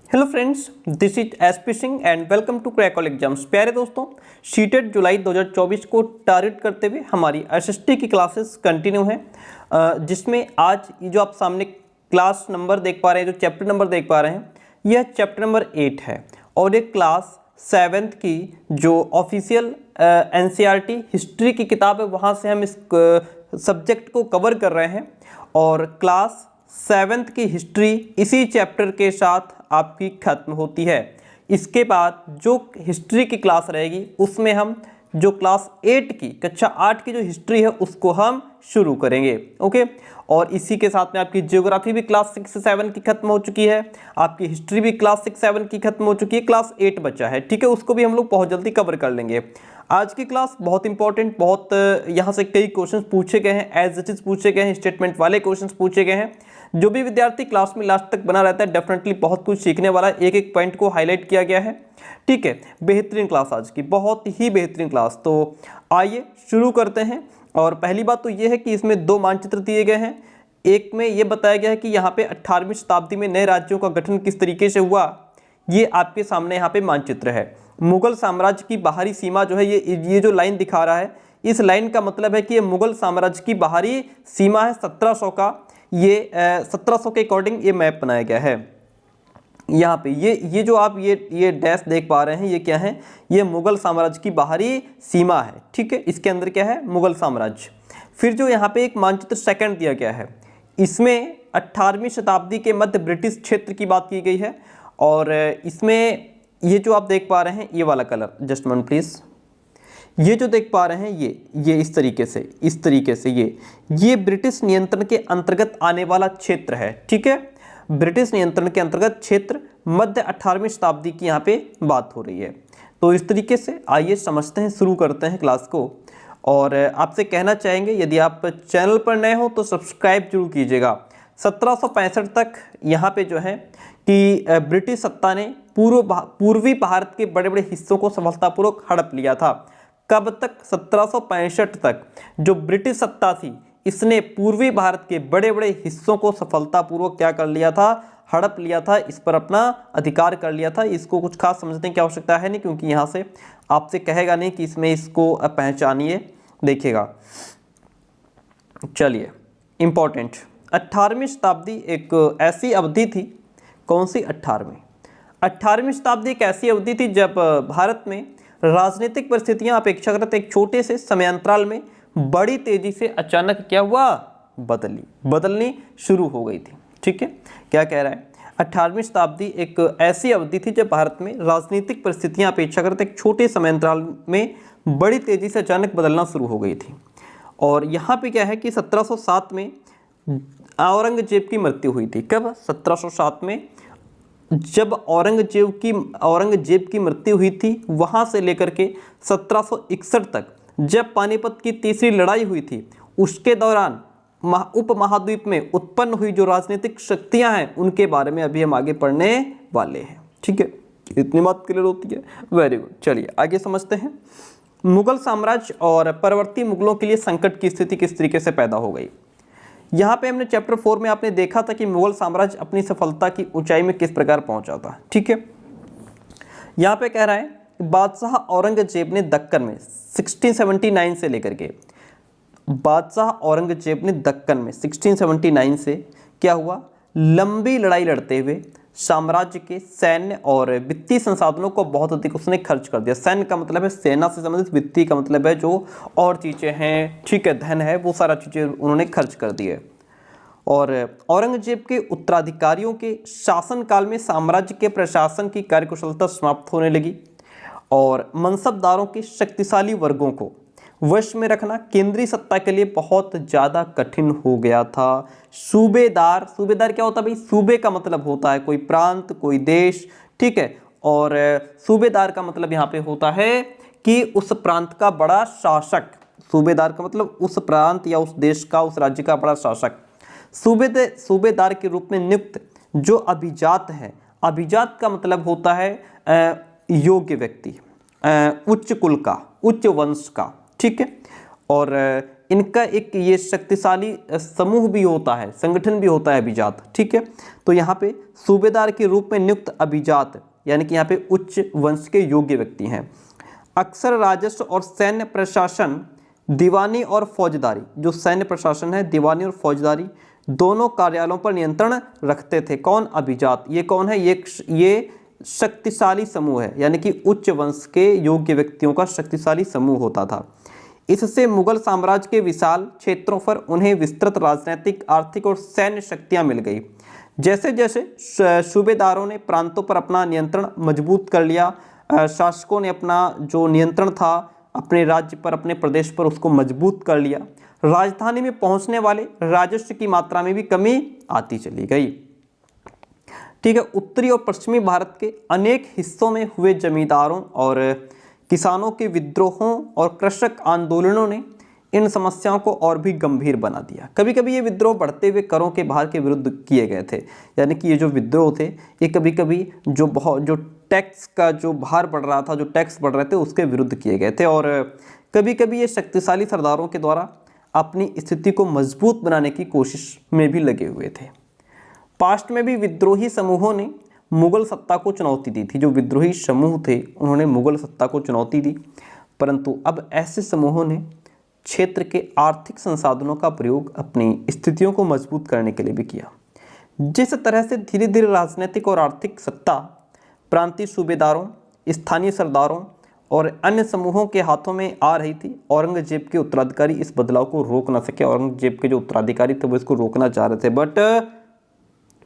Hello friends, this is SP Singh and welcome to crack all exams. प्यारे दोस्तों, CTET जुलाई 2024 को target करते हुए हमारी एसएसटी की क्लासेस कंटिन्यू हैं, जिसमें आज ये जो आप सामने क्लास नंबर देख पा रहे हैं, जो चैप्टर नंबर देख पा रहे हैं, यह चैप्टर नंबर 8 है और एक क्लास 7th की जो ऑफिशियल एनसीईआरटी हिस्ट्री की किताब है, वहाँ से हम इस सब्जेक्ट को कवर कर रहे हैं। और क्लास 7th की हिस्ट्री इसी चैप्टर के साथ आपकी खत्म होती है। इसके बाद जो हिस्ट्री की क्लास रहेगी उसमें हम जो क्लास 8 की कक्षा 8 की जो हिस्ट्री है उसको हम शुरू करेंगे। ओके, और इसी के साथ में आपकी ज्योग्राफी भी क्लास 6 से 7 की खत्म हो चुकी है, आपकी हिस्ट्री भी क्लास 6 7 की खत्म हो चुकी है, क्लास 8 बचा है। ठीक है, उसको भी हम लोग बहुत जल्दी कवर कर लेंगे। आज की क्लास बहुत इंपॉर्टेंट, बहुत यहाँ से कई क्वेश्चंस पूछे गए हैं, एज इट इज पूछे गए हैं, स्टेटमेंट वाले क्वेश्चंस पूछे गए हैं। जो भी विद्यार्थी क्लास में लास्ट तक बना रहता है डेफिनेटली बहुत कुछ सीखने वाला है। एक एक पॉइंट को हाईलाइट किया गया है। ठीक है, बेहतरीन क्लास आज की, बहुत ही बेहतरीन क्लास। तो आइए शुरू करते हैं। और पहली बात तो ये है कि इसमें 2 मानचित्र दिए गए हैं। एक में ये बताया गया है कि यहाँ पे 18वीं शताब्दी में नए राज्यों का गठन किस तरीके से हुआ। ये आपके सामने यहाँ पे मानचित्र है। मुगल साम्राज्य की बाहरी सीमा जो है, ये जो लाइन दिखा रहा है, इस लाइन का मतलब है कि ये मुगल साम्राज्य की बाहरी सीमा है 1700 का। ये 1700 के अकॉर्डिंग ये मैप बनाया गया है। यहाँ पे ये जो आप ये डैश देख पा रहे हैं, ये क्या है? ये मुगल साम्राज्य की बाहरी सीमा है। ठीक है, इसके अंदर क्या है? मुगल साम्राज्य। फिर जो यहाँ पे एक मानचित्र सेकंड दिया गया है, इसमें 18वीं शताब्दी के मध्य ब्रिटिश क्षेत्र की बात की गई है। और इसमें ये जो आप देख पा रहे हैं, ये वाला कलर, जस्ट मिनट प्लीज, ये जो देख पा रहे हैं, ये इस तरीके से ये ब्रिटिश नियंत्रण के अंतर्गत आने वाला क्षेत्र है। ठीक है, ब्रिटिश नियंत्रण के अंतर्गत क्षेत्र, मध्य 18वीं शताब्दी की यहाँ पे बात हो रही है। तो इस तरीके से आइए समझते हैं, शुरू करते हैं क्लास को। और आपसे कहना चाहेंगे, यदि आप चैनल पर नए हो तो सब्सक्राइब जरूर कीजिएगा। 1765 तक यहाँ पे जो है कि ब्रिटिश सत्ता ने पूर्वी भारत के बड़े बड़े हिस्सों को सफलतापूर्वक हड़प लिया था। कब तक? 1765 तक जो ब्रिटिश सत्ता थी, इसने पूर्वी भारत के बड़े बड़े हिस्सों को सफलतापूर्वक क्या कर लिया था? हड़प लिया था, इस पर अपना अधिकार कर लिया था। इसको कुछ खास समझने की आवश्यकता है नहीं, क्योंकि यहाँ से आपसे कहेगा नहीं कि इसमें इसको पहचानिए, देखिएगा। चलिए, इंपॉर्टेंट, 18वीं शताब्दी एक ऐसी अवधि थी। कौन सी? 18वीं शताब्दी एक ऐसी अवधि थी जब भारत में राजनीतिक परिस्थितियां अपेक्षाकृत एक छोटे से समयांतराल में बड़ी तेजी से अचानक क्या हुआ? बदलनी शुरू हो गई थी। ठीक है, क्या कह रहा है? 18वीं शताब्दी एक ऐसी अवधि थी जब भारत में राजनीतिक परिस्थितियां अपेक्षाकृत एक छोटे समयांतराल में बड़ी तेजी से अचानक बदलना शुरू हो गई थी। और यहाँ पे क्या है कि 1707 में औरंगजेब की मृत्यु हुई थी। कब? 1707 में जब औरंगजेब की मृत्यु हुई थी, वहाँ से लेकर के 1761 तक जब पानीपत की तीसरी लड़ाई हुई थी, उसके दौरान उपमहाद्वीप में उत्पन्न हुई जो राजनीतिक शक्तियां हैं, उनके बारे में अभी हम आगे पढ़ने वाले हैं। ठीक है, इतनी बात क्लियर होती है? Very good. चलिए आगे समझते हैं। मुगल साम्राज्य और परवर्ती मुगलों के लिए संकट की स्थिति किस तरीके से पैदा हो गई। यहाँ पे हमने चैप्टर 4 में आपने देखा था कि मुगल साम्राज्य अपनी सफलता की ऊंचाई में किस प्रकार पहुंचा था। ठीक है, यहाँ पे कह रहा है बादशाह औरंगजेब ने दक्कन में 1679 से लेकर के बादशाह औरंगजेब ने दक्कन में 1679 से क्या हुआ? लंबी लड़ाई लड़ते हुए साम्राज्य के सैन्य और वित्तीय संसाधनों को बहुत अधिक उसने खर्च कर दिया। सैन्य का मतलब है सेना से संबंधित, वित्तीय का मतलब है जो और चीज़ें हैं, ठीक है, धन है, वो सारा चीज़ें उन्होंने खर्च कर दिए। और औरंगजेब के उत्तराधिकारियों के शासनकाल में साम्राज्य के प्रशासन की कार्यकुशलता समाप्त होने लगी और मनसबदारों के शक्तिशाली वर्गों को वश में रखना केंद्रीय सत्ता के लिए बहुत ज़्यादा कठिन हो गया था। सूबेदार क्या होता है भाई? सूबे का मतलब होता है कोई प्रांत, कोई देश। ठीक है, और सूबेदार का मतलब यहाँ पे होता है कि उस प्रांत का बड़ा शासक। सूबेदार का मतलब उस प्रांत या उस देश का, उस राज्य का बड़ा शासक। सूबेदार के रूप में नियुक्त जो अभिजात है, अभिजात का मतलब होता है योग्य व्यक्ति, उच्च कुल का, उच्च वंश का। ठीक है, और इनका एक ये शक्तिशाली समूह भी होता है, संगठन भी होता है अभिजात। ठीक है, तो यहाँ पे सूबेदार के रूप में नियुक्त अभिजात यानी कि यहाँ पे उच्च वंश के योग्य व्यक्ति हैं। अक्सर राजस्व और सैन्य प्रशासन, दीवानी और फौजदारी, जो सैन्य प्रशासन है, दीवानी और फौजदारी दोनों कार्यालयों पर नियंत्रण रखते थे। कौन? अभिजात। ये कौन है? ये शक्तिशाली समूह है, यानी कि उच्च वंश के योग्य व्यक्तियों का शक्तिशाली समूह होता था। इससे मुगल साम्राज्य के विशाल क्षेत्रों पर उन्हें विस्तृत राजनीतिक, आर्थिक और सैन्य शक्तियां मिल गई। जैसे जैसे सूबेदारों ने प्रांतों पर अपना नियंत्रण मजबूत कर लिया, शासकों ने अपना जो नियंत्रण था अपने राज्य पर, अपने प्रदेश पर, उसको मजबूत कर लिया, राजधानी में पहुंचने वाले राजस्व की मात्रा में भी कमी आती चली गई। ठीक है, उत्तरी और पश्चिमी भारत के अनेक हिस्सों में हुए जमींदारों और किसानों के विद्रोहों और कृषक आंदोलनों ने इन समस्याओं को और भी गंभीर बना दिया। कभी कभी ये विद्रोह बढ़ते हुए करों के भार के विरुद्ध किए गए थे, यानी कि ये जो विद्रोह थे ये कभी कभी जो टैक्स का जो भार बढ़ रहा था, जो टैक्स बढ़ रहे थे, उसके विरुद्ध किए गए थे। और कभी कभी ये शक्तिशाली सरदारों के द्वारा अपनी स्थिति को मजबूत बनाने की कोशिश में भी लगे हुए थे। पास्ट में भी विद्रोही समूहों ने मुगल सत्ता को चुनौती दी थी। जो विद्रोही समूह थे उन्होंने मुगल सत्ता को चुनौती दी, परंतु अब ऐसे समूहों ने क्षेत्र के आर्थिक संसाधनों का प्रयोग अपनी स्थितियों को मजबूत करने के लिए भी किया। जिस तरह से धीरे धीरे राजनीतिक और आर्थिक सत्ता प्रांतीय सूबेदारों, स्थानीय सरदारों और अन्य समूहों के हाथों में आ रही थी, औरंगजेब के उत्तराधिकारी इस बदलाव को रोक ना सके। औरंगजेब के जो उत्तराधिकारी थे वो इसको रोकना चाह रहे थे, बट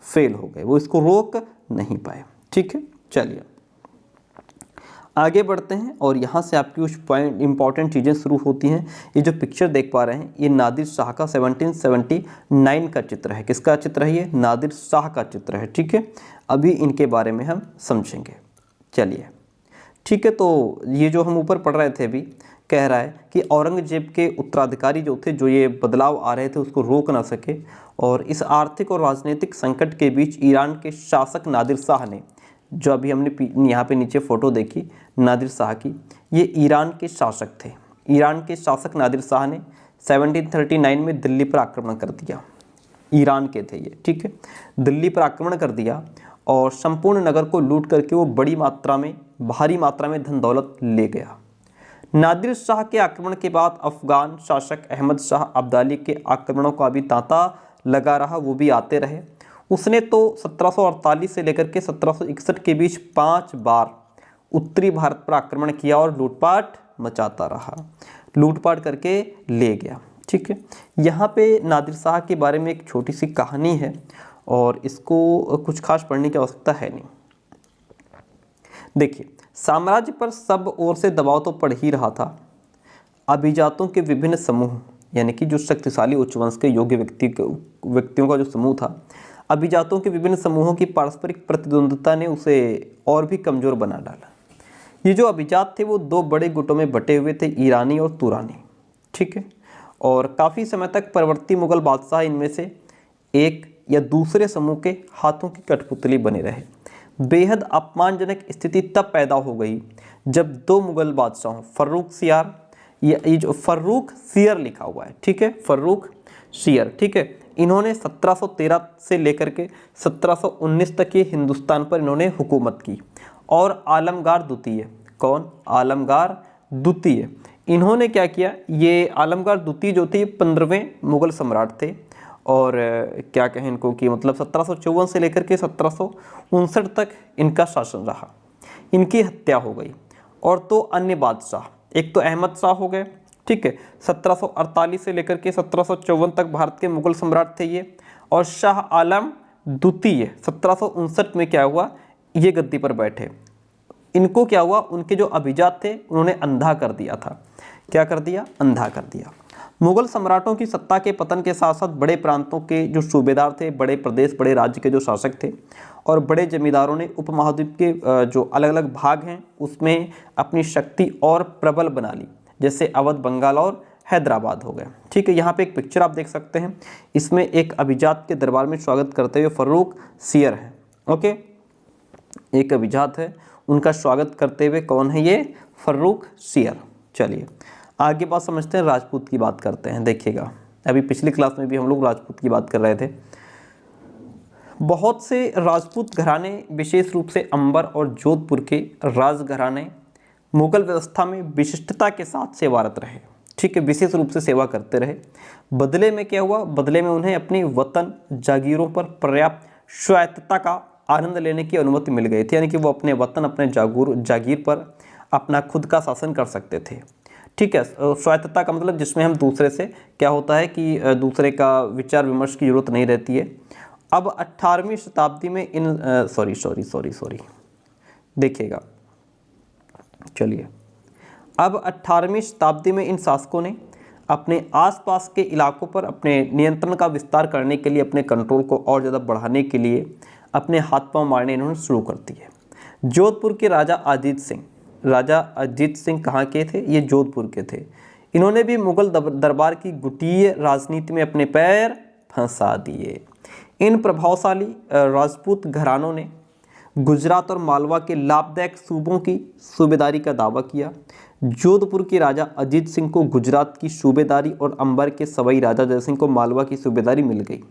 फेल हो गए, वो इसको रोक नहीं पाए। ठीक है, चलिए आगे बढ़ते हैं और यहाँ से आपकी कुछ पॉइंट इंपॉर्टेंट चीज़ें शुरू होती हैं। ये जो पिक्चर देख पा रहे हैं ये नादिर शाह का 1779 का चित्र है। किसका चित्र है? ये नादिर शाह का चित्र है। ठीक है, अभी इनके बारे में हम समझेंगे। चलिए ठीक है, तो ये जो हम ऊपर पढ़ रहे थे अभी कह रहा है कि औरंगजेब के उत्तराधिकारी जो थे, जो ये बदलाव आ रहे थे उसको रोक ना सके, और इस आर्थिक और राजनीतिक संकट के बीच ईरान के शासक नादिर शाह ने, जो अभी हमने यहाँ पे नीचे फोटो देखी नादिर शाह की, ये ईरान के शासक थे। ईरान के शासक नादिर शाह ने 1739 में दिल्ली पर आक्रमण कर दिया। ईरान के थे ये। ठीक है, दिल्ली पर आक्रमण कर दिया और संपूर्ण नगर को लूट करके वो भारी मात्रा में धन दौलत ले गया। नादिर शाह के आक्रमण के बाद अफगान शासक अहमद शाह अब्दाली के आक्रमणों का भी तांता लगा रहा, वो भी आते रहे। उसने तो 1748 से लेकर के 1761 के बीच 5 बार उत्तरी भारत पर आक्रमण किया और लूटपाट मचाता रहा, लूटपाट करके ले गया। ठीक है, यहाँ पे नादिर शाह के बारे में एक छोटी सी कहानी है और इसको कुछ खास पढ़ने की आवश्यकता है नहीं। देखिए, साम्राज्य पर सब ओर से दबाव तो पड़ ही रहा था। अभिजातों के विभिन्न समूह, यानी कि जो शक्तिशाली उच्च वंश के योग्य व्यक्तियों का जो समूह था, अभिजातों के विभिन्न समूहों की पारस्परिक प्रतिद्वंद्विता ने उसे और भी कमजोर बना डाला। ये जो अभिजात थे वो 2 बड़े गुटों में बटे हुए थे, ईरानी और तुरानी। ठीक है, और काफ़ी समय तक परवर्ती मुगल बादशाह इनमें से एक या दूसरे समूह के हाथों की कठपुतली बने रहे। बेहद अपमानजनक स्थिति तब पैदा हो गई जब 2 मुगल बादशाहों फर्रुख सियार, ये जो फर्रुख सियर लिखा हुआ है, ठीक है, फर्रुख सियर, ठीक है, इन्होंने 1713 से लेकर के 1719 तक ये हिंदुस्तान पर इन्होंने हुकूमत की। और आलमगार द्वितीय, कौन? आलमगार द्वितीय, इन्होंने क्या किया? ये आलमगार द्वितीय जो थे 15वें मुगल सम्राट थे और क्या कहें इनको कि मतलब 1754 से लेकर के 1759 तक इनका शासन रहा। इनकी हत्या हो गई और 2 अन्य बादशाह, एक तो अहमद शाह हो गए, ठीक है, 1748 से लेकर के 1754 तक भारत के मुगल सम्राट थे ये, और शाह आलम द्वितीय 1759 में क्या हुआ? ये गद्दी पर बैठे। इनको क्या हुआ? उनके जो अभिजात थे उन्होंने अंधा कर दिया था। क्या कर दिया? अंधा कर दिया। मुगल सम्राटों की सत्ता के पतन के साथ साथ बड़े प्रांतों के जो सूबेदार थे, बड़े प्रदेश, बड़े राज्य के जो शासक थे और बड़े जमींदारों ने उपमहाद्वीप के जो अलग अलग भाग हैं उसमें अपनी शक्ति और प्रबल बना ली, जैसे अवध, बंगाल और हैदराबाद हो गए। ठीक है, यहाँ पे एक पिक्चर आप देख सकते हैं, इसमें एक अभिजात के दरबार में स्वागत करते हुए फर्रुख सियर है। ओके, एक अभिजात है, उनका स्वागत करते हुए कौन है? ये फर्रुख सियर। चलिए आगे बात समझते हैं, राजपूत की बात करते हैं। देखिएगा, अभी पिछली क्लास में भी हम लोग राजपूत की बात कर रहे थे। बहुत से राजपूत घराने, विशेष रूप से अंबर और जोधपुर के राजघराने मुगल व्यवस्था में विशिष्टता के साथ सेवारत रहे। ठीक है, विशेष रूप से सेवा करते रहे। बदले में क्या हुआ? बदले में उन्हें अपनी वतन जागीरों पर पर्याप्त स्वायत्तता का आनंद लेने की अनुमति मिल गई थी, यानी कि वो अपने वतन, अपने जागीर पर अपना खुद का शासन कर सकते थे। ठीक है, स्वायत्तता का मतलब जिसमें हम दूसरे से क्या होता है कि दूसरे का विचार विमर्श की जरूरत नहीं रहती है। अब 18वीं शताब्दी में इन सॉरी देखिएगा, चलिए, अब 18वीं शताब्दी में इन शासकों ने अपने आसपास के इलाकों पर अपने नियंत्रण का विस्तार करने के लिए, अपने कंट्रोल को और ज़्यादा बढ़ाने के लिए अपने हाथ पांव मारने इन्होंने शुरू कर दिए। जोधपुर के राजा अजीत सिंह कहाँ के थे? ये जोधपुर के थे। इन्होंने भी मुगल दरबार की गुटीय राजनीति में अपने पैर फंसा दिए। इन प्रभावशाली राजपूत घरानों ने गुजरात और मालवा के लाभदायक सूबों की सूबेदारी का दावा किया। जोधपुर के राजा अजीत सिंह को गुजरात की सूबेदारी और अंबर के सवाई राजा जयसिंह को मालवा की सूबेदारी मिल गई।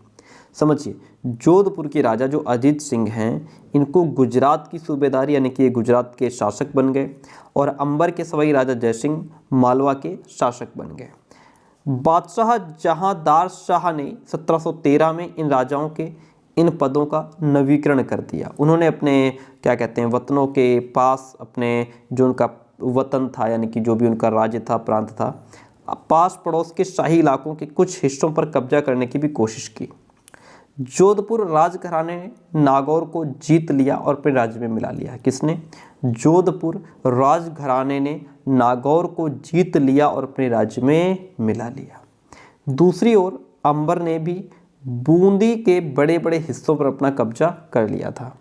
समझिए, जोधपुर के राजा जो अजीत सिंह हैं, इनको गुजरात की सूबेदारी, यानी कि ये गुजरात के शासक बन गए, और अंबर के सवाई राजा जयसिंह मालवा के शासक बन गए। बादशाह जहांदार शाह ने 1713 में इन राजाओं के इन पदों का नवीकरण कर दिया। उन्होंने अपने क्या कहते हैं वतनों के पास, अपने जो उनका वतन था, यानी कि जो भी उनका राज्य था, प्रांत था, पास पड़ोस के शाही इलाकों के कुछ हिस्सों पर कब्जा करने की भी कोशिश की। जोधपुर राजघराने ने नागौर को जीत लिया और अपने राज्य में मिला लिया। किसने? जोधपुर राजघराने ने नागौर को जीत लिया और अपने राज्य में मिला लिया। दूसरी ओर अंबर ने भी बूंदी के बड़े बड़े हिस्सों पर अपना कब्जा कर लिया था।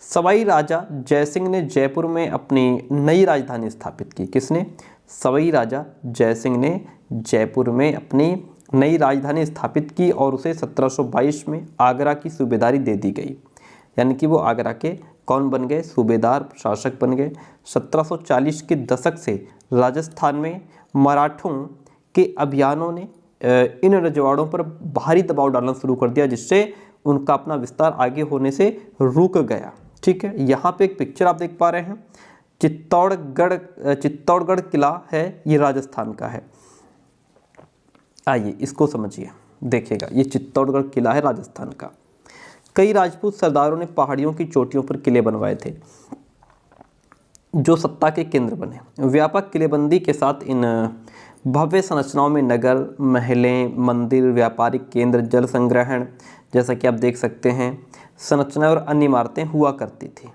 सवाई राजा जयसिंह ने जयपुर में अपनी नई राजधानी स्थापित की। किसने? सवाई राजा जयसिंह ने जयपुर में अपनी नई राजधानी स्थापित की और उसे 1722 में आगरा की सूबेदारी दे दी गई, यानी कि वो आगरा के कौन बन गए? सूबेदार, शासक बन गए। 1740 के दशक से राजस्थान में मराठों के अभियानों ने इन रजवाड़ों पर भारी दबाव डालना शुरू कर दिया, जिससे उनका अपना विस्तार आगे होने से रुक गया। ठीक है, यहाँ पे एक पिक्चर आप देख पा रहे हैं, चित्तौड़गढ़ किला है, ये राजस्थान का है। आइए इसको समझिए, देखिएगा, ये चित्तौड़गढ़ किला है राजस्थान का। कई राजपूत सरदारों ने पहाड़ियों की चोटियों पर किले बनवाए थे जो सत्ता के केंद्र बने। व्यापक किलेबंदी के साथ इन भव्य संरचनाओं में नगर, महलें, मंदिर, व्यापारिक केंद्र, जल संग्रहण, जैसा कि आप देख सकते हैं, संरचनाएं और अन्य इमारतें हुआ करती थी।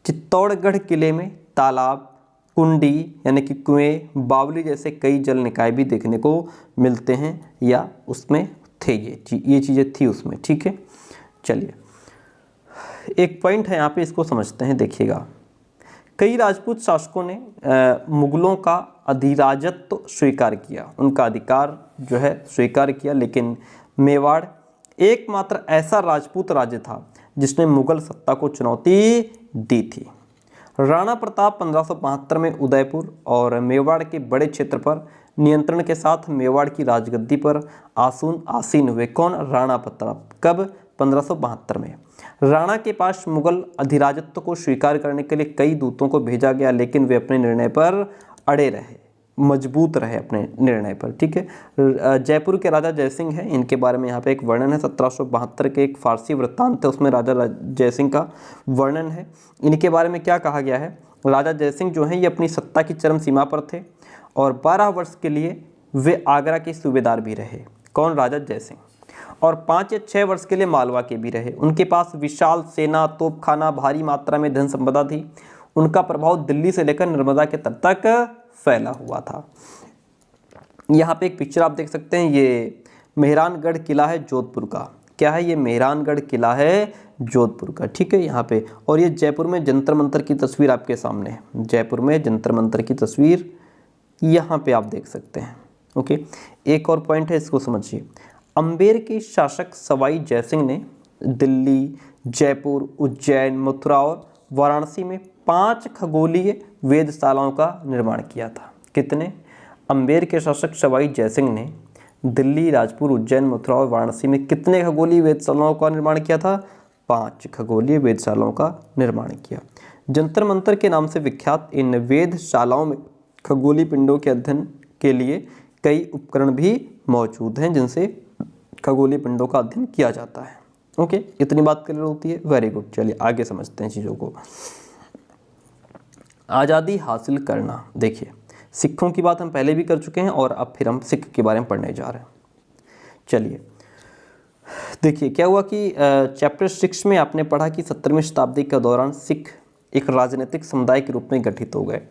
चित्तौड़गढ़ किले में तालाब, कुंडी यानी कि कुएं, बावली जैसे कई जल निकाय भी देखने को मिलते हैं, या उसमें थे ये चीज़ें थी उसमें। ठीक है, चलिए एक पॉइंट है यहाँ पे, इसको समझते हैं। देखिएगा, कई राजपूत शासकों ने मुगलों का अधिराजत्व स्वीकार किया, उनका अधिकार जो है स्वीकार किया, लेकिन मेवाड़ एकमात्र ऐसा राजपूत राज्य था जिसने मुगल सत्ता को चुनौती दी थी। राणा प्रताप 1572 में उदयपुर और मेवाड़ के बड़े क्षेत्र पर नियंत्रण के साथ मेवाड़ की राजगद्दी पर आसीन हुए। कौन? राणा प्रताप। कब? 1572 में। राणा के पास मुगल अधिराजत्व को स्वीकार करने के लिए कई दूतों को भेजा गया, लेकिन वे अपने निर्णय पर अड़े रहे, मजबूत रहे अपने निर्णय पर। ठीक है, जयपुर के राजा जयसिंह हैं, इनके बारे में यहाँ पे एक वर्णन है। 1772 के एक फारसी वृत्तांत है, उसमें राजा जयसिंह का वर्णन है। इनके बारे में क्या कहा गया है? राजा जयसिंह जो हैं ये अपनी सत्ता की चरम सीमा पर थे और 12 वर्ष के लिए वे आगरा के सूबेदार भी रहे। कौन? राजा जयसिंह। और 5 या 6 वर्ष के लिए मालवा के भी रहे। उनके पास विशाल सेना, तोपखाना, भारी मात्रा में धन संपदा थी। उनका प्रभाव दिल्ली से लेकर नर्मदा के तट तक फैला हुआ था। यहाँ पे एक पिक्चर आप देख सकते हैं, ये मेहरानगढ़ किला है जोधपुर का। क्या है? ये मेहरानगढ़ किला है जोधपुर का। ठीक है, यहाँ पे, और ये जयपुर में जंतर मंतर की तस्वीर आपके सामने है। जयपुर में जंतर मंतर की तस्वीर यहाँ पे आप देख सकते हैं। ओके, एक और पॉइंट है, इसको समझिए। अम्बेर के शासक सवाई जयसिंह ने दिल्ली, जयपुर, उज्जैन, मथुरा और वाराणसी में 5 खगोलीय वेधशालाओं का निर्माण किया था। कितने? अम्बेर के शासक सवाई जयसिंह ने दिल्ली, राजपुर, उज्जैन, मथुरा और वाराणसी में कितने खगोलीय वेधशालाओं का निर्माण किया था? 5 खगोलीय वेधशालाओं का निर्माण किया। जंतर मंतर के नाम से विख्यात इन वेधशालाओं में खगोलीय पिंडों के अध्ययन के लिए कई उपकरण भी मौजूद हैं जिनसे खगोलीय पिंडों का अध्ययन किया जाता है। ओके, इतनी बात क्लियर होती है? Very good. चलिए आगे समझते हैं चीज़ों को। आज़ादी हासिल करना। देखिए, सिखों की बात हम पहले भी कर चुके हैं और अब फिर हम सिख के बारे में पढ़ने जा रहे हैं। चलिए देखिए, क्या हुआ कि चैप्टर 6 में आपने पढ़ा कि 17वीं शताब्दी के दौरान सिख एक राजनीतिक समुदाय के रूप में गठित हो गए।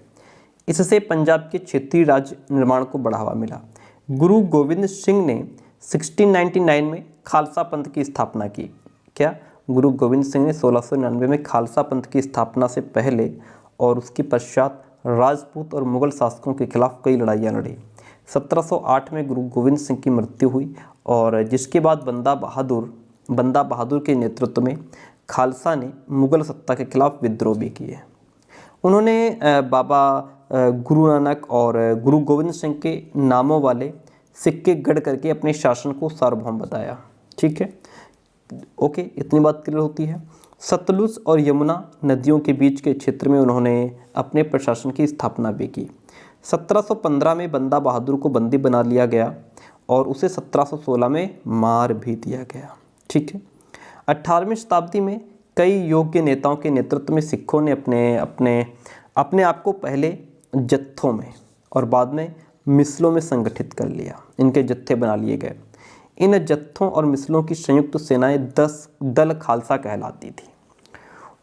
इससे पंजाब के क्षेत्रीय राज्य निर्माण को बढ़ावा मिला। गुरु गोविंद सिंह ने 1699 में खालसा पंथ की स्थापना की। क्या? गुरु गोविंद सिंह ने 1699 में खालसा पंथ की स्थापना से पहले और उसके पश्चात राजपूत और मुगल शासकों के खिलाफ कई लड़ाइयाँ लड़ी। 1708 में गुरु गोविंद सिंह की मृत्यु हुई और जिसके बाद बंदा बहादुर के नेतृत्व में खालसा ने मुगल सत्ता के खिलाफ विद्रोह भी किए। उन्होंने बाबा गुरु नानक और गुरु गोविंद सिंह के नामों वाले सिक्के गढ़ करके अपने शासन को सार्वभौम बताया। ठीक है, ओके, इतनी बात क्लियर होती है। सतलुज और यमुना नदियों के बीच के क्षेत्र में उन्होंने अपने प्रशासन की स्थापना भी की। 1715 में बंदा बहादुर को बंदी बना लिया गया और उसे 1716 में मार भी दिया गया। ठीक है, 18वीं शताब्दी में कई योग्य नेताओं के नेतृत्व में सिखों ने अपने आप को पहले जत्थों में और बाद में मिसलों में संगठित कर लिया। इनके जत्थे बना लिए गए। इन जत्थों और मिसलों की संयुक्त सेनाएं 10 दल खालसा कहलाती थी।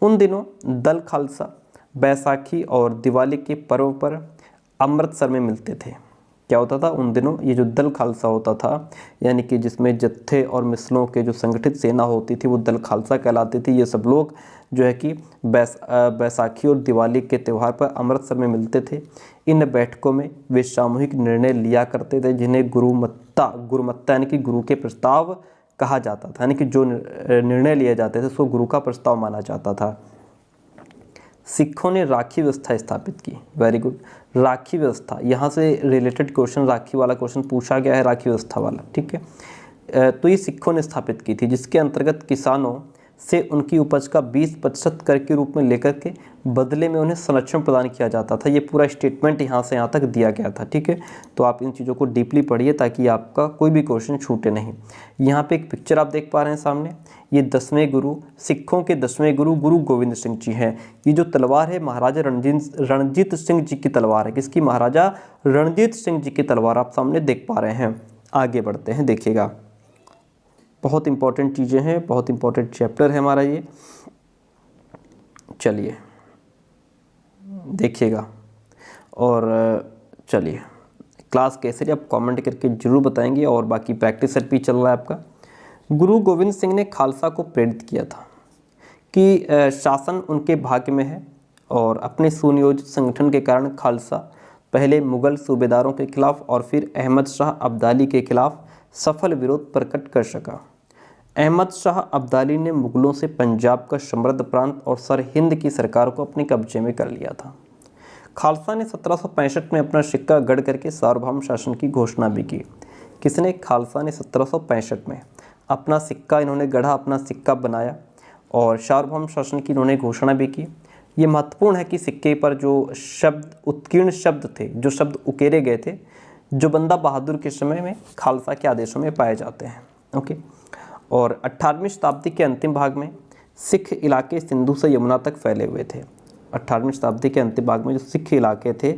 उन दिनों दल खालसा बैसाखी और दिवाली के पर्व पर अमृतसर में मिलते थे। क्या होता था उन दिनों? ये जो दल खालसा होता था, यानी कि जिसमें जत्थे और मिसलों के जो संगठित सेना होती थी वो दल खालसा कहलाती थी। ये सब लोग जो है कि बैसाखी और दिवाली के त्यौहार पर अमृतसर में मिलते थे। इन बैठकों में वे सामूहिक निर्णय लिया करते थे जिन्हें गुरुमत्ता यानी कि गुरु के प्रस्ताव कहा जाता था। यानी कि जो निर्णय लिए जाते थे उसको गुरु का प्रस्ताव माना जाता था। सिखों ने राखी व्यवस्था स्थापित की। वेरी गुड, राखी व्यवस्था, यहाँ से रिलेटेड क्वेश्चन, राखी वाला क्वेश्चन पूछा गया है, राखी व्यवस्था वाला। ठीक है, तो ये सिखों ने स्थापित की थी, जिसके अंतर्गत किसानों से उनकी उपज का 20% कर के रूप में लेकर के बदले में उन्हें संरक्षण प्रदान किया जाता था। ये पूरा स्टेटमेंट यहाँ से यहाँ तक दिया गया था। ठीक है, तो आप इन चीज़ों को डीपली पढ़िए ताकि आपका कोई भी क्वेश्चन छूटे नहीं। यहाँ पे एक पिक्चर आप देख पा रहे हैं सामने, ये 10वें गुरु, सिखों के 10वें गुरु गुरु गोविंद सिंह जी हैं। ये जो तलवार है महाराजा रणजीत सिंह जी की तलवार है। किसकी? महाराजा रणजीत सिंह जी की तलवार आप सामने देख पा रहे हैं। आगे बढ़ते हैं, देखिएगा, बहुत इंपॉर्टेंट चीज़ें हैं, बहुत इंपॉर्टेंट चैप्टर है हमारा ये। चलिए देखिएगा और चलिए क्लास कैसे रही आप कमेंट करके ज़रूर बताएंगे। और बाकी प्रैक्टिस सेट भी चल रहा है आपका। गुरु गोविंद सिंह ने खालसा को प्रेरित किया था कि शासन उनके भाग्य में है और अपने सुनियोजित संगठन के कारण खालसा पहले मुगल सूबेदारों के खिलाफ और फिर अहमद शाह अब्दाली के खिलाफ सफल विरोध प्रकट कर सका। अहमद शाह अब्दाली ने मुगलों से पंजाब का समृद्ध प्रांत और सरहिंद की सरकार को अपने कब्जे में कर लिया था। खालसा ने 1765 में अपना सिक्का गढ़ करके सार्वभौम शासन की घोषणा भी की। किसने? खालसा ने 1765 में अपना सिक्का इन्होंने गढ़ा, अपना सिक्का बनाया और सार्वभौम शासन की इन्होंने घोषणा भी की। ये महत्वपूर्ण है कि सिक्के पर जो शब्द उत्कीर्ण शब्द थे, जो शब्द उकेरे गए थे, जो बंदा बहादुर के समय में खालसा के आदेशों में पाए जाते हैं। ओके, और 18वीं शताब्दी के अंतिम भाग में सिख इलाके सिंधु से यमुना तक फैले हुए थे। 18वीं शताब्दी के अंतिम भाग में जो सिख इलाके थे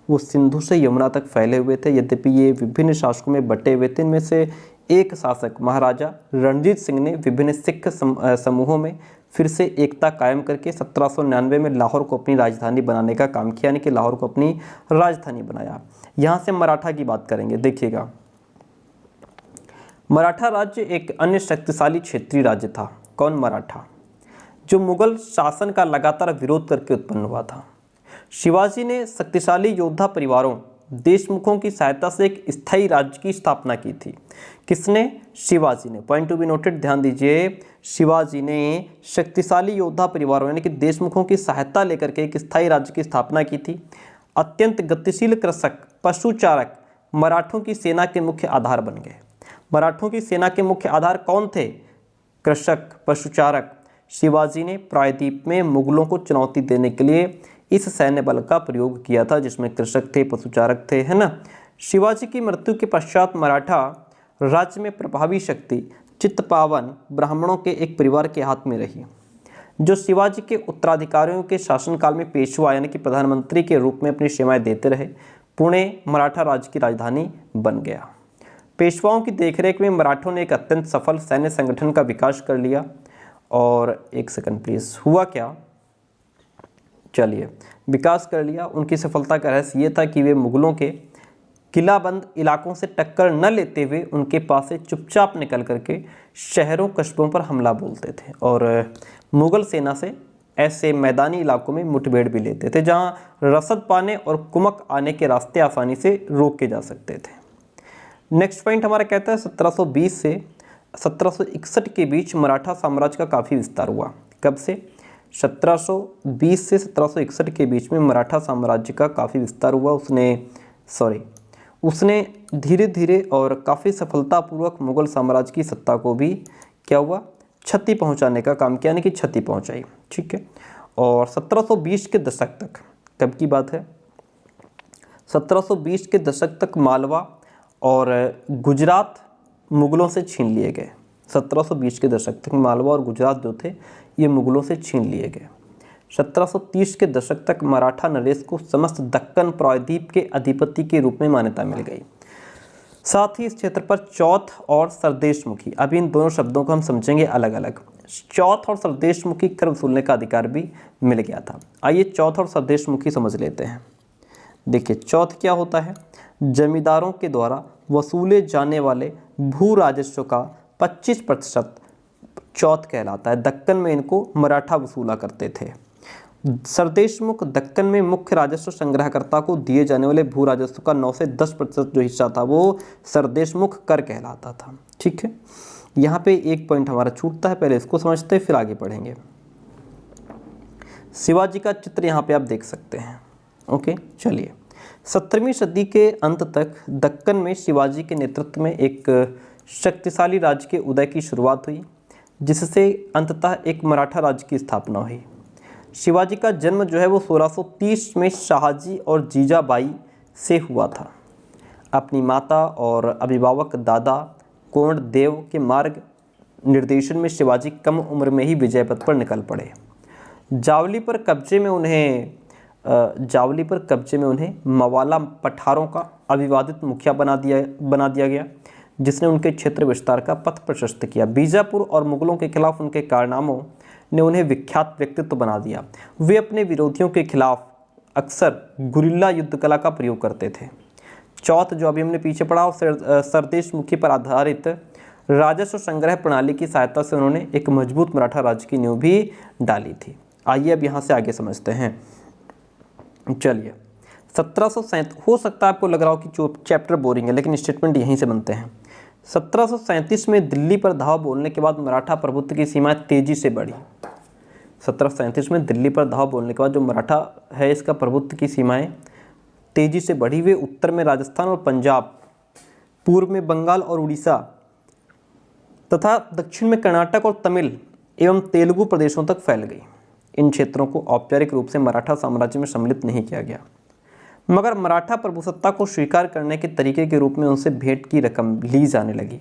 वो सिंधु से यमुना तक फैले हुए थे। यद्यपि ये विभिन्न शासकों में बटे हुए थे। इनमें से एक शासक महाराजा रणजीत सिंह ने विभिन्न सिख समूहों में फिर से एकता कायम करके 1799 में लाहौर को अपनी राजधानी बनाने का काम किया, यानी कि लाहौर को अपनी राजधानी बनाया। यहाँ से मराठा की बात करेंगे। देखिएगा, मराठा राज्य एक अन्य शक्तिशाली क्षेत्रीय राज्य था। कौन? मराठा, जो मुगल शासन का लगातार विरोध करके उत्पन्न हुआ था। शिवाजी ने शक्तिशाली योद्धा परिवारों देशमुखों की सहायता से एक स्थायी राज्य की स्थापना की थी। किसने? शिवाजी ने। पॉइंट टू बी नोटेड, ध्यान दीजिए, शिवाजी ने शक्तिशाली योद्धा परिवारों यानी कि देशमुखों की सहायता लेकर के एक स्थायी राज्य की स्थापना की थी। अत्यंत गतिशील कृषक, पशुचारक, मराठों की सेना के मुख्य आधार बन गए। मराठों की सेना के मुख्य आधार कौन थे? कृषक, पशुचारक। शिवाजी ने प्रायद्वीप में मुगलों को चुनौती देने के लिए इस सैन्य बल का प्रयोग किया था, जिसमें कृषक थे, पशुचारक थे, है ना। शिवाजी की मृत्यु के पश्चात मराठा राज्य में प्रभावी शक्ति चित्तपावन ब्राह्मणों के एक परिवार के हाथ में रही, जो शिवाजी के उत्तराधिकारियों के शासनकाल में पेशवा यानी कि प्रधानमंत्री के रूप में अपनी सेवाएं देते रहे। पुणे मराठा राज्य की राजधानी बन गया। पेशवाओं की देखरेख में मराठों ने एक अत्यंत सफल सैन्य संगठन का विकास कर लिया। और एक सेकंड प्लीज, हुआ क्या, चलिए, विकास कर लिया। उनकी सफलता का रहस्य ये था कि वे मुगलों के किलाबंद इलाकों से टक्कर न लेते हुए उनके पास से चुपचाप निकल करके शहरों कस्बों पर हमला बोलते थे और मुगल सेना से ऐसे मैदानी इलाकों में मुठभेड़ भी लेते थे, जहां रसद पाने और कुमक आने के रास्ते आसानी से रोके जा सकते थे। नेक्स्ट पॉइंट हमारा कहता है 1720 से 1761 के बीच मराठा साम्राज्य का काफ़ी विस्तार हुआ। कब से? 1720 से 1761 के बीच में मराठा साम्राज्य का काफ़ी विस्तार हुआ। उसने धीरे धीरे और काफ़ी सफलतापूर्वक मुगल साम्राज्य की सत्ता को भी क्या हुआ, क्षति पहुंचाने का काम किया, यानी कि क्षति पहुंचाई। ठीक है। और 1720 के दशक तक, कब की बात है, 1720 के दशक तक मालवा और गुजरात मुगलों से छीन लिए गए। 1720 के दशक तक मालवा और गुजरात जो थे ये मुगलों से छीन लिए गए। 1730 के दशक तक मराठा नरेश को समस्त दक्कन प्रायद्वीप के अधिपति के रूप में मान्यता मिल गई। साथ ही इस क्षेत्र पर चौथ और सरदेशमुखी, अभी इन दोनों शब्दों को हम समझेंगे अलग अलग, चौथ और सरदेशमुखी कर वसूलने का अधिकार भी मिल गया था। आइए चौथ और सरदेशमुखी समझ लेते हैं। देखिए चौथ क्या होता है, जमींदारों के द्वारा वसूले जाने वाले भू राजस्व का 25% चौथ कहलाता है। दक्कन में इनको मराठा वसूला करते थे। सरदेशमुख दक्कन में मुख्य राजस्व संग्रहकर्ता को दिए जाने वाले भू राजस्व का 9 से 10% जो हिस्सा था वो सरदेशमुख कर कहलाता था। ठीक है, यहाँ पे एक पॉइंट हमारा छूटता है, पहले इसको समझते हैं फिर आगे पढ़ेंगे। शिवाजी का चित्र यहाँ पे आप देख सकते हैं। ओके, चलिए 17वीं सदी के अंत तक दक्कन में शिवाजी के नेतृत्व में एक शक्तिशाली राज्य के उदय की शुरुआत हुई, जिससे अंततः एक मराठा राज्य की स्थापना हुई। शिवाजी का जन्म जो है वो 1630 में शाहजी और जीजाबाई से हुआ था। अपनी माता और अभिभावक दादा कोंडदेव के मार्ग निर्देशन में शिवाजी कम उम्र में ही विजय पथ पर निकल पड़े। जावली पर कब्जे में उन्हें मवाला पठारों का अविवादित मुखिया बना दिया गया, जिसने उनके क्षेत्र विस्तार का पथ प्रशस्त किया। बीजापुर और मुगलों के खिलाफ उनके कारनामों ने उन्हें विख्यात व्यक्तित्व बना दिया। वे अपने विरोधियों के खिलाफ अक्सर गुरिल्ला युद्ध कला का प्रयोग करते थे। चौथ जो अभी हमने पीछे पढ़ा और सरदेशमुखी पर आधारित राजस्व संग्रह प्रणाली की सहायता से उन्होंने एक मजबूत मराठा राज्य की नींव भी डाली थी। आइए अब यहाँ से आगे समझते हैं। चलिए 1737, हो सकता है आपको लग रहा हो कि जो चैप्टर बोरिंग है, लेकिन स्टेटमेंट यहीं से बनते हैं। 1737 में दिल्ली पर धावा बोलने के बाद मराठा प्रभुत्व की सीमाएं तेजी से बढ़ी। 1737 में दिल्ली पर धावा बोलने के बाद जो मराठा है इसका प्रभुत्व की सीमाएं तेजी से बढ़ी। वे उत्तर में राजस्थान और पंजाब, पूर्व में बंगाल और उड़ीसा तथा दक्षिण में कर्नाटक और तमिल एवं तेलुगु प्रदेशों तक फैल गई। इन क्षेत्रों को औपचारिक रूप से मराठा साम्राज्य में सम्मिलित नहीं किया गया, मगर मराठा प्रभुसत्ता को स्वीकार करने के तरीके के रूप में उनसे भेंट की रकम ली जाने लगी।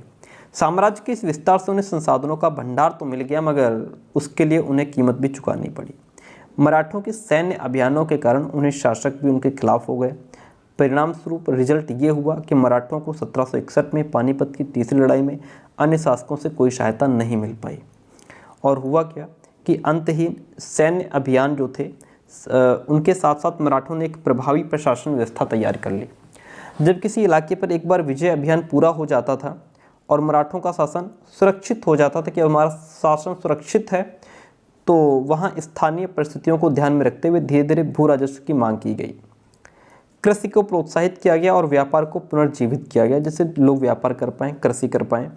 साम्राज्य के इस विस्तार से उन्हें संसाधनों का भंडार तो मिल गया, मगर उसके लिए उन्हें कीमत भी चुकानी पड़ी। मराठों के सैन्य अभियानों के कारण उन्हें शासक भी उनके खिलाफ हो गए। परिणाम स्वरूप रिजल्ट ये हुआ कि मराठों को 1761 में पानीपत की तीसरी लड़ाई में अन्य शासकों से कोई सहायता नहीं मिल पाई। और हुआ क्या कि अंतहीन सैन्य अभियान जो थे उनके साथ साथ मराठों ने एक प्रभावी प्रशासन व्यवस्था तैयार कर ली। जब किसी इलाके पर एक बार विजय अभियान पूरा हो जाता था और मराठों का शासन सुरक्षित हो जाता था कि हमारा शासन सुरक्षित है, तो वहाँ स्थानीय परिस्थितियों को ध्यान में रखते हुए धीरे धीरे भू राजस्व की मांग की गई। कृषि को प्रोत्साहित किया गया और व्यापार को पुनर्जीवित किया गया, जिससे लोग व्यापार कर पाएँ, कृषि कर पाएँ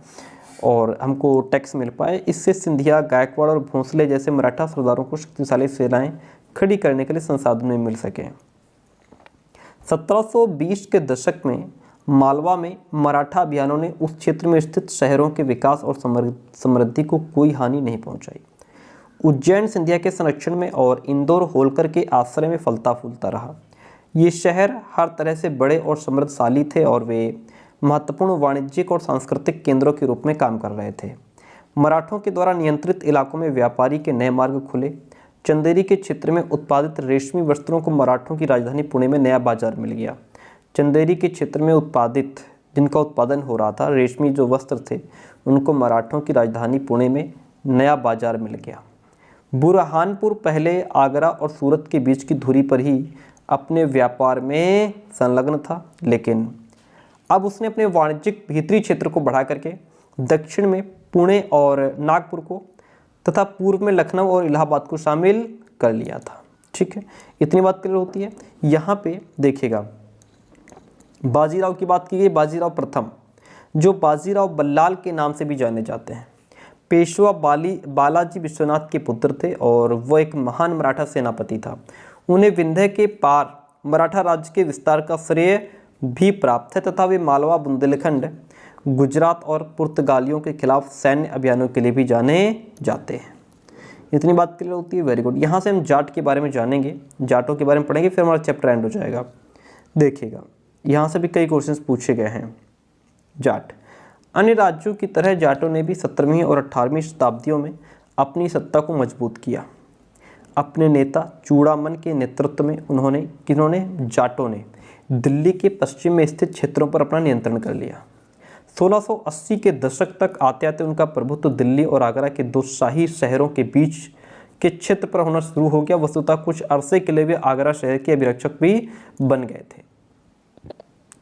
और हमको टैक्स मिल पाए। इससे सिंधिया, गायकवाड़ और भोंसले जैसे मराठा सरदारों को शक्तिशाली सेनाएं खड़ी करने के लिए संसाधन मिल सके। 1720 के दशक में मालवा में मराठा अभियानों ने उस क्षेत्र में स्थित शहरों के विकास और समृद्धि को कोई हानि नहीं पहुंचाई। उज्जैन सिंधिया के संरक्षण में और इंदौर होलकर के आश्रय में फलता फूलता रहा। ये शहर हर तरह से बड़े और समृद्धशाली थे और वे महत्वपूर्ण वाणिज्यिक और सांस्कृतिक केंद्रों के रूप में काम कर रहे थे। मराठों के द्वारा नियंत्रित इलाकों में व्यापारी के नए मार्ग खुले। चंदेरी के क्षेत्र में उत्पादित रेशमी वस्त्रों को मराठों की राजधानी पुणे में नया बाजार मिल गया। चंदेरी के क्षेत्र में जिनका उत्पादन हो रहा था, रेशमी जो वस्त्र थे, उनको मराठों की राजधानी पुणे में नया बाजार मिल गया। बुरहानपुर पहले आगरा और सूरत के बीच की धुरी पर ही अपने व्यापार में संलग्न था, लेकिन अब उसने अपने वाणिज्यिक भीतरी क्षेत्र को बढ़ा करके दक्षिण में पुणे और नागपुर को तथा पूर्व में लखनऊ और इलाहाबाद को शामिल कर लिया था। ठीक है, इतनी बात क्लियर होती है। यहाँ पे देखिएगा, बाजीराव की बात की गई। बाजीराव प्रथम, जो बाजीराव बल्लाल के नाम से भी जाने जाते हैं, पेशवा बालाजी विश्वनाथ के पुत्र थे और वह एक महान मराठा सेनापति था। उन्हें विंध्य के पार मराठा राज्य के विस्तार का श्रेय भी प्राप्त है तथा वे मालवा, बुंदेलखंड, गुजरात और पुर्तगालियों के खिलाफ सैन्य अभियानों के लिए भी जाने जाते हैं। इतनी बात क्लियर होती है, वेरी गुड। यहाँ से हम जाट के बारे में जानेंगे, जाटों के बारे में पढ़ेंगे, फिर हमारा चैप्टर एंड हो जाएगा। देखिएगा, यहाँ से भी कई क्वेश्चंस पूछे गए हैं। जाट, अन्य राज्यों की तरह जाटों ने भी 17वीं और 18वीं शताब्दियों में अपनी सत्ता को मजबूत किया। अपने नेता चूड़ामन के नेतृत्व में जाटों ने दिल्ली के पश्चिम में स्थित क्षेत्रों पर अपना नियंत्रण कर लिया। 1680 के दशक तक आते आते उनका प्रभुत्व दिल्ली और आगरा के दो शाही शहरों के बीच के क्षेत्र पर होना शुरू हो गया। वस्तुतः कुछ अरसे के लिए वे आगरा शहर के अभिरक्षक भी बन गए थे।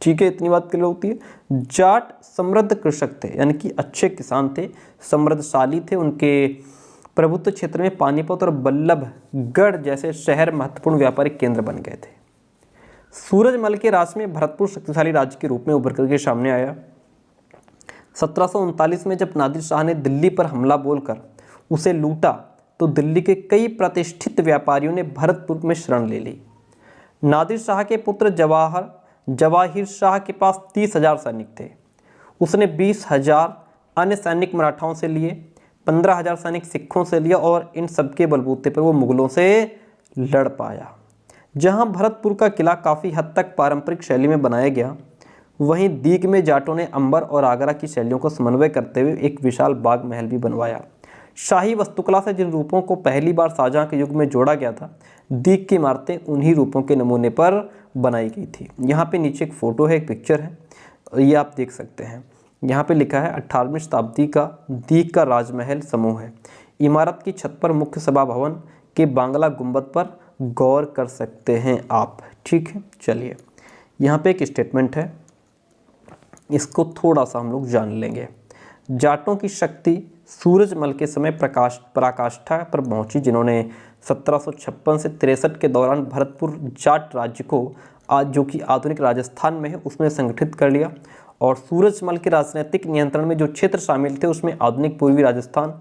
ठीक है, इतनी बात क्लियर होती है। जाट समृद्ध कृषक थे, यानी कि अच्छे किसान थे, समृद्धशाली थे। उनके प्रभुत्व क्षेत्र में पानीपत और बल्लभगढ़ जैसे शहर महत्वपूर्ण व्यापारिक केंद्र बन गए थे। सूरजमल के राज में भरतपुर शक्तिशाली राज्य के रूप में उभर करके सामने आया। 1739 में जब नादिर शाह ने दिल्ली पर हमला बोलकर उसे लूटा तो दिल्ली के कई प्रतिष्ठित व्यापारियों ने भरतपुर में शरण ले ली। नादिर शाह के पुत्र जवाहिर शाह के पास 30,000 सैनिक थे। उसने 20,000 अन्य सैनिक मराठाओं से लिए, 15,000 सैनिक सिखों से लिया और इन सबके बलबूते पर वो मुगलों से लड़ पाया। जहां भरतपुर का किला काफ़ी हद तक पारंपरिक शैली में बनाया गया, वहीं दीग में जाटों ने अंबर और आगरा की शैलियों को समन्वय करते हुए एक विशाल बाग महल भी बनवाया। शाही वस्तुकला से जिन रूपों को पहली बार शाहजहां के युग में जोड़ा गया था, दीग की इमारतें उन्हीं रूपों के नमूने पर बनाई गई थी। यहाँ पे नीचे एक फ़ोटो है, एक पिक्चर है, ये आप देख सकते हैं। यहाँ पे लिखा है 18वीं शताब्दी का दीग का राजमहल समूह है। इमारत की छत पर मुख्य सभा भवन के बांग्ला गुंबद पर गौर कर सकते हैं आप। ठीक है, चलिए यहाँ पे एक स्टेटमेंट है, इसको थोड़ा सा हम लोग जान लेंगे। जाटों की शक्ति सूरजमल के समय पराकाष्ठा पर पहुंची, जिन्होंने 1756 से 63 के दौरान भरतपुर जाट राज्य को आज जो कि आधुनिक राजस्थान में है उसमें संगठित कर लिया। और सूरजमल के राजनीतिक नियंत्रण में जो क्षेत्र शामिल थे उसमें आधुनिक पूर्वी राजस्थान,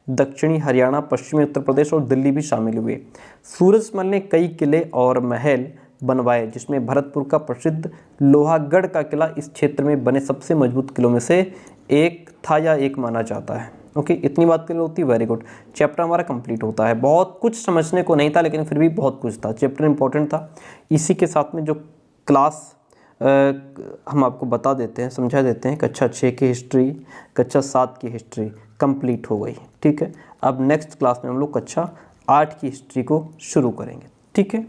दक्षिणी हरियाणा, पश्चिमी उत्तर प्रदेश और दिल्ली भी शामिल हुए। सूरजमल ने कई किले और महल बनवाए, जिसमें भरतपुर का प्रसिद्ध लोहागढ़ का किला इस क्षेत्र में बने सबसे मजबूत किलों में से एक था या एक माना जाता है। ओके, इतनी बात क्लियर होती है, वेरी गुड। चैप्टर हमारा कंप्लीट होता है। बहुत कुछ समझने को नहीं था, लेकिन फिर भी बहुत कुछ था। चैप्टर इंपॉर्टेंट था। इसी के साथ में जो क्लास हम आपको बता देते हैं, समझा देते हैं, कक्षा 6 की हिस्ट्री, कक्षा 7 की हिस्ट्री कंप्लीट हो गई। ठीक है, अब नेक्स्ट क्लास में हम लोग कक्षा 8 की हिस्ट्री को शुरू करेंगे। ठीक है।